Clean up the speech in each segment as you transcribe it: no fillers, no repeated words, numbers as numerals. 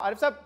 عارف صاحب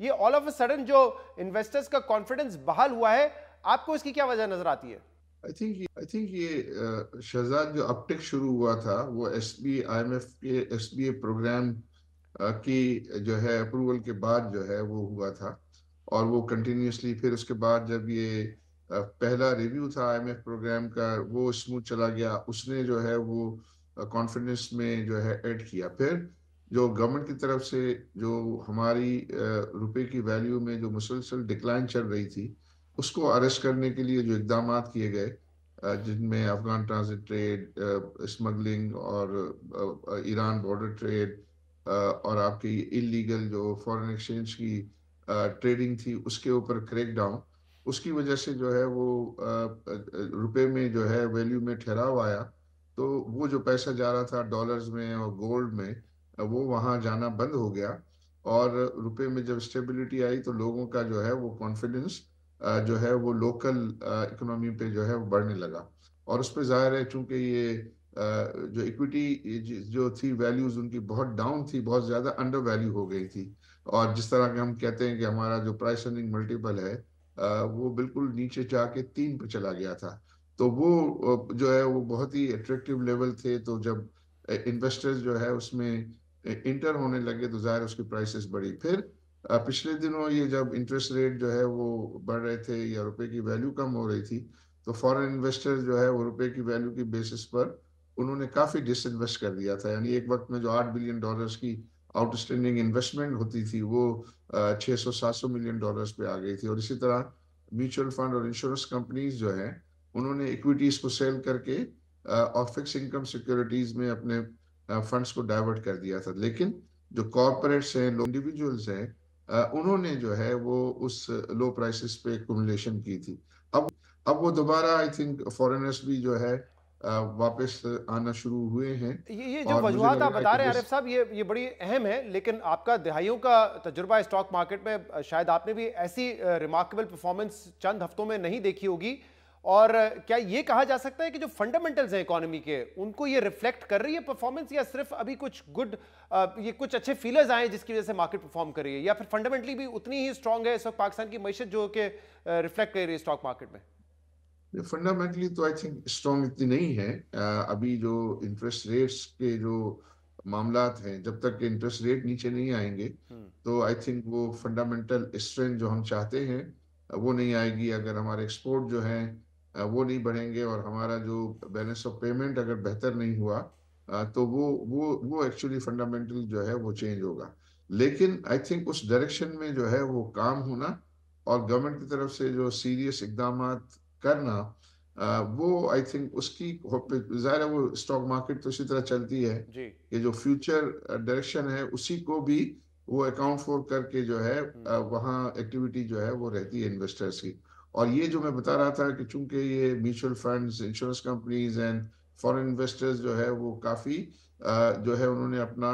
یہ all of a sudden جو انویسٹرز کا کانفیڈنس بحال ہوا ہے آپ کو اس کی کیا وجہ نظر آتی ہے؟ آئی تھنک یہ شہزاد جو اپٹیک شروع ہوا تھا وہ IMF کے SBA پروگرام کی جو ہے اپروول کے بعد جو ہے وہ ہوا تھا. اور وہ کنٹینیوسلی پھر اس کے بعد جب یہ پہلا ریویو تھا IMF پروگرام کا وہ اسموتھ چلا گیا. اس نے جو ہے وہ کانفیڈنس میں جو ہے ایڈ کیا. پھر جو گورنمنٹ کی طرف سے جو ہماری روپے کی ویلیو میں جو مسلسل ڈکلائن چل رہی تھی اس کو اریسٹ کرنے کے لیے جو اقدامات کیے گئے جن میں افغان ٹرانزٹ ٹریڈ اسمگلنگ اور ایران بارڈر ٹریڈ اور آپ کی انلیگل جو فورن ایکسچینج کی ٹریڈنگ تھی اس کے اوپر کریک ڈاؤن اس کی وجہ سے جو ہے وہ روپے میں جو ہے ویلیو میں ٹھہراؤ آیا. تو وہ جو پیسہ جا رہا تھا ڈالرز میں اور گولڈ میں وہ وہاں جانا بند ہو گیا. اور روپے میں جب اسٹیبلٹی آئی تو لوگوں کا جو ہے وہ کانفیڈنس جو ہے وہ لوکل اکنامی پہ جو ہے وہ بڑھنے لگا. اور اس پہ ظاہر ہے چونکہ یہ جو ایکویٹی جو تھی ویلیوز ان کی بہت ڈاؤن تھی, بہت زیادہ انڈر ویلیو ہو گئی تھی. اور جس طرح کہ ہم کہتے ہیں کہ ہمارا جو پرائس ارننگ ملٹیپل ہے وہ بالکل نیچے جا کے 3 پہ چلا گیا تھا. تو وہ جو ہے وہ بہت ہی اٹریکٹیو لیول تھے. تو جب انویسٹرز جو ہے اس میں انٹر ہونے لگے تو ظاہر اس کی پرائسز بڑھی. پھر پچھلے دنوں یہ جب انٹرسٹ ریٹ جو ہے وہ بڑھ رہے تھے یا روپے کی ویلیو کم ہو رہی تھی تو فورن انویسٹر جو ہے وہ روپے کی ویلیو کی بیسس پر انہوں نے کافی ڈس انویسٹ کر دیا تھا. یعنی ایک وقت میں جو $8 بلین کی آؤٹ اسٹینڈنگ انویسٹمنٹ ہوتی تھی وہ 600-700 ملین ڈالرز پہ آ گئی تھی. اور اسی طرح میوچل فنڈ اور انشورنس کمپنیز جو ہیں انہوں نے ایکویٹیز کو سیل کر کے اور فکس انکم سیکورٹیز میں اپنے فنڈز کو ڈائیورٹ کر دیا تھا. لیکن جو کارپوریٹس ہیں انڈیویجولز ہیں انہوں نے جو ہے وہ اس لو پرائسز پہ ایکومولیشن کی تھی. اب وہ دوبارہ آئی تھنک فورنرز بھی جو ہے واپس آنا شروع ہوئے ہیں. یہ جو اور مجھے وجوہات لگ آپ رہا ہے بتا کہ رہے ہیں عارف صاحب یہ بڑی اہم ہے, لیکن آپ کا دہائیوں کا تجربہ اسٹاک مارکیٹ میں شاید آپ نے بھی ایسی ریمارکیبل پرفارمنس چند ہفتوں میں نہیں دیکھی ہوگی. اور کیا یہ کہا جا سکتا ہے کہ جو فنڈامنٹلز ہیں اکانومی کے ان کو یہ ریفلیکٹ کر رہی ہے پرفارمنس, یا صرف ابھی یہ کچھ اچھے فیلرز آئے جس کی وجہ سے مارکیٹ پرفارم کر رہی ہے, یا پھر فنڈامنٹلی بھی اتنی ہی اسٹرانگ ہے اس وقت پاکستان کی معیشت جو کہ ریفلیکٹ کر رہی ہے اسٹاک مارکیٹ میں؟ فنڈامنٹلی تو آئی تھنک اسٹرانگ اتنی نہیں ہے. ابھی جو انٹرسٹ ریٹس کے جو معاملات ہیں جب تک کہ انٹرسٹ ریٹ نیچے نہیں آئیں گے تو آئی تھنک وہ فنڈامنٹل اسٹرینتھ جو ہم چاہتے ہیں وہ نہیں آئے گی. اگر ہمارے ایکسپورٹ جو ہیں وہ نہیں بڑھیں گے اور ہمارا جو بیلنس آف پیمنٹ اگر بہتر نہیں ہوا تو وہ ایکچولی فنڈامنٹل جو ہے وہ چینج ہوگا. لیکن آئی تھنک اس ڈائریکشن میں جو ہے وہ کام ہونا اور گورنمنٹ کی طرف سے جو سیریس اقدامات کرنا وہ آئی تھنک اس کی ظاہر ہے وہ اسٹاک مارکیٹ تو اسی طرح چلتی ہے جی کہ جو فیوچر ڈائریکشن ہے اسی کو بھی وہ اکاؤنٹ فور کر کے جو ہے وہاں ایکٹیویٹی جو ہے وہ رہتی ہے انویسٹرز کی. اور یہ جو میں بتا رہا تھا کہ چونکہ یہ mutual funds, insurance companies and foreign investors جو ہے وہ کافی جو ہے انہوں نے اپنا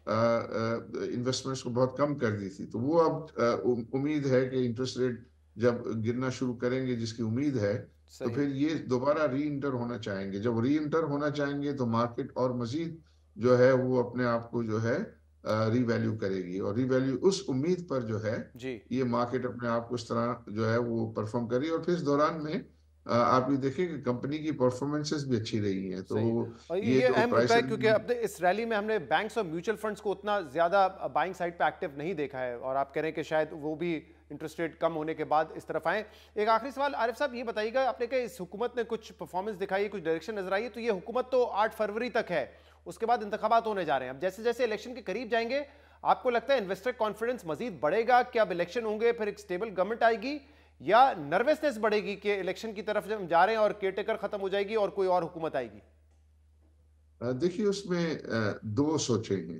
انویسٹمنٹس کو بہت کم کر دی تھی. تو وہ اب امید ہے کہ انٹرسٹ ریٹ جب گرنا شروع کریں گے جس کی امید ہے تو صحیح. پھر یہ دوبارہ ری انٹر ہونا چاہیں گے. جب ری انٹر ہونا چاہیں گے تو مارکیٹ اور مزید جو ہے وہ اپنے آپ کو جو ہے ری ویلیو کرے گی. اور ری ویلیو اس امید پر جو ہے جی یہ مارکیٹ اپنے آپ کو اس طرح جو ہے وہ پرفارم کری. اور پھر اس دوران میں آپ یہ دیکھیں کہ کمپنی کی پرفارمنسز بھی اچھی رہی ہیں. صحیح. تو اور یہ یہ جو اہم نکتہ پرائس ہے کیونکہ اب اس ریلی میں ہم نے بینکس اور میوچل فنڈز کو اتنا زیادہ بائنگ سائڈ پہ ایکٹیو نہیں دیکھا ہے, اور آپ کہہ رہے ہیں کہ شاید وہ بھی انٹرسٹ ریٹ کم ہونے کے بعد اس طرف آئیں. ایک آخری سوال عارف صاحب یہ بتائیے گا, آپ نے کہا اس حکومت نے کچھ پرفارمنس دکھائی ہے, کچھ ڈائریکشن نظر آئی ہے, تو یہ حکومت تو 8 فروری تک ہے, اس کے بعد انتخابات ہونے جا رہے ہیں. اب جیسے جیسے الیکشن کے قریب جائیں گے آپ کو لگتا ہے انویسٹر کانفیڈنس مزید بڑھے گا کہ اب الیکشن ہوں گے پھر ایک سٹیبل گورنمنٹ آئے گی, یا نروسنس بڑھے گی کہ الیکشن کی طرف جب ہم جا رہے ہیں اور کیئر ٹیکر ختم ہو جائے گی اور کوئی اور حکومت آئے گی؟ دیکھیے اس میں دو سوچیں ہیں.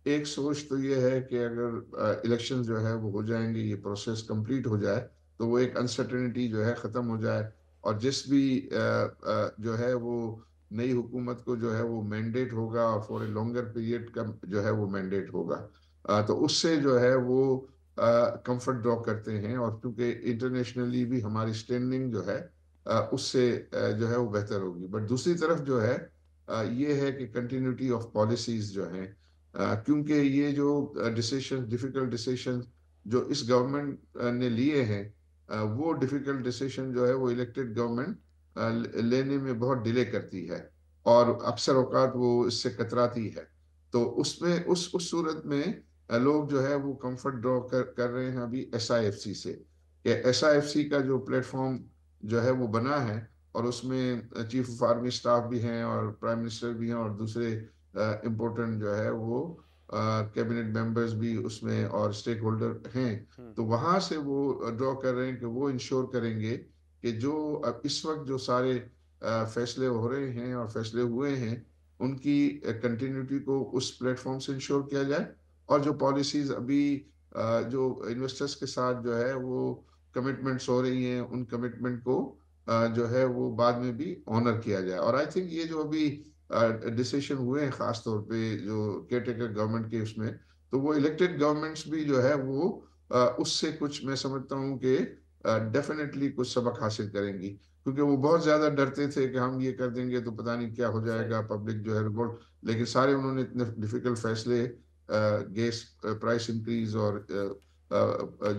ایک سوچ تو یہ ہے کہ اگر الیکشن جو ہے وہ ہو جائیں گے, یہ پروسیس کمپلیٹ ہو جائے تو وہ ایک انسرٹنٹی جو ہے ختم ہو جائے, اور جس بھی جو ہے وہ نئی حکومت کو جو ہے وہ مینڈیٹ ہوگا اور فور اے لانگر پیریڈ کا جو ہے وہ مینڈیٹ ہوگا, تو اس سے جو ہے وہ کمفرٹ ڈرا کرتے ہیں. اور کیونکہ انٹرنیشنلی بھی ہماری اسٹینڈنگ جو ہے اس سے جو ہے وہ بہتر ہوگی. بٹ دوسری طرف جو ہے یہ ہے کہ کنٹینیوٹی آف پالیسیز جو ہیں، کیونکہ یہ جو ڈیسیشن ڈیفیکلٹ ڈیسیشن جو اس گورنمنٹ نے لیے ہیں، وہ ڈیفیکلٹ ڈیسیشن جو ہے وہ الیکٹڈ گورنمنٹ لینے میں بہت ڈیلے کرتی ہے، اور اکثر اوقات وہ اس سے کتراتی ہے. تو اس میں اس صورت میں لوگ جو ہے وہ کمفرٹ ڈرا کر رہے ہیں ابھی ایس آئی ایف سی سے، کہ ایس آئی ایف سی کا جو پلیٹ فارم جو ہے وہ بنا ہے، اور اس میں چیف آف آرمی اسٹاف بھی ہیں، اور پرائم منسٹر بھی ہیں، اور دوسرے امپورٹنٹ جو ہے وہ کیبنٹ ممبرز بھی اس میں اور اسٹیک ہولڈر ہیں. تو وہاں سے وہ ڈرا کر رہے ہیں کہ وہ انشور کریں گے کہ جو اب اس وقت جو سارے فیصلے ہو رہے ہیں اور فیصلے ہوئے ہیں، ان کی کنٹینیوٹی کو اس پلیٹ فارم سے انشور کیا جائے، اور جو پالیسیز ابھی جو انویسٹرز کے ساتھ جو ہے وہ کمٹمنٹس ہو رہی ہیں، ان کمٹمنٹ کو جو ہے وہ بعد میں بھی آنر کیا جائے. اور آئی تھنک یہ جو ابھی ڈیسیشن ہوئے ہیں خاص طور پہ جو کیئر ٹیکر گورنمنٹ کے اس میں، تو وہ الیکٹڈ گورنمنٹس بھی جو ہے وہ اس سے کچھ میں سمجھتا ہوں کہ ڈیفینیٹلی کچھ سبق حاصل کریں گی، کیونکہ وہ بہت زیادہ ڈرتے تھے کہ ہم یہ کر دیں گے تو پتہ نہیں کیا ہو جائے صحیح. گا، پبلک جو ہے رپورٹ. لیکن سارے انہوں نے اتنے ڈیفیکلٹ فیصلے، گیس پرائس انکریز اور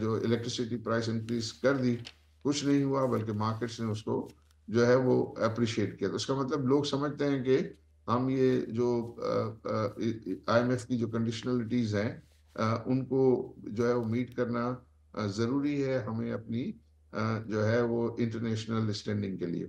جو الیکٹریسٹی پرائس انکریز کر دی، کچھ نہیں ہوا، بلکہ مارکیٹس نے اس کو جو ہے وہ اپریشیٹ کیا. تو اس کا مطلب لوگ سمجھتے ہیں کہ ہم یہ جو آئی ایم ایف کی جو کنڈیشنلٹیز ہیں، ان کو جو ہے وہ میٹ کرنا ضروری ہے ہمیں اپنی جو ہے وہ انٹرنیشنل اسٹینڈنگ کے لیے.